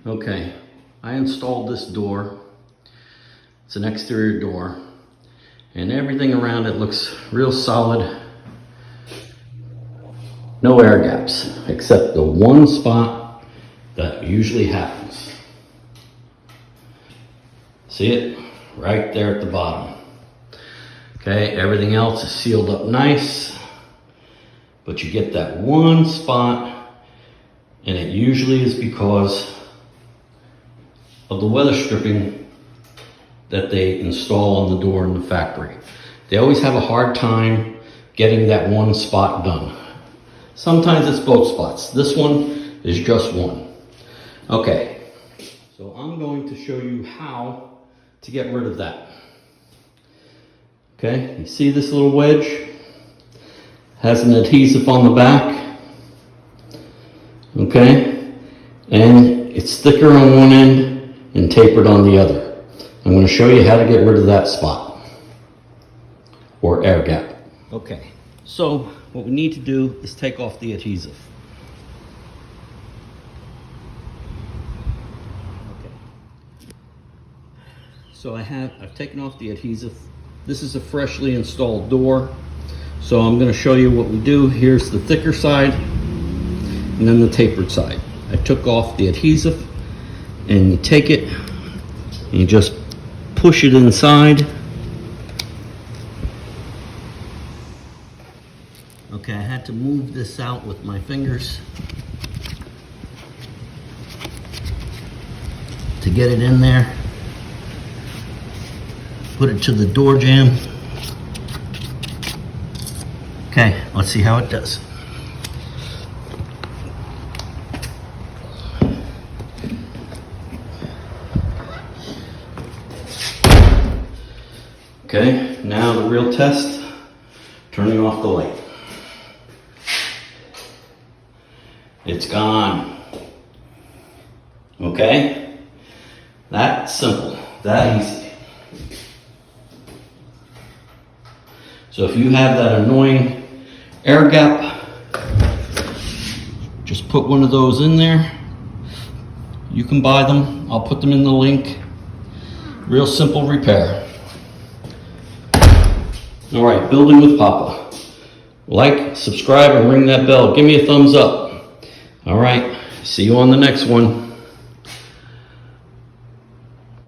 Okay, I installed this door. It's an exterior door, and everything around it looks real solid. No air gaps, except the one spot that usually happens. See it? Right there at the bottom. Okay, everything else is sealed up nice, but you get that one spot, and it usually is because of the weather stripping that they install on the door in the factory. They always have a hard time getting that one spot done. Sometimes it's both spots. This one is just one. Okay, so I'm going to show you how to get rid of that. Okay, you see this little wedge? Has an adhesive on the back. Okay, and it's thicker on one end and tapered on the other. I'm going to show you how to get rid of that spot or air gap. Okay, so what we need to do is take off the adhesive. Okay. So I've taken off the adhesive. This is a freshly installed door. So I'm going to show you what we do. Here's the thicker side and then the tapered side. I took off the adhesive, and you take it and you just push it inside. Okay, I had to move this out with my fingers to get it in there. Put it to the door jamb. Okay, let's see how it does. Okay, now the real test, turning off the light. It's gone. Okay, that simple, that easy. So if you have that annoying air gap, just put one of those in there. You can buy them, I'll put them in the link. Real simple repair. All right, Building with Papa. Like, subscribe, and ring that bell. Give me a thumbs up. All right, see you on the next one.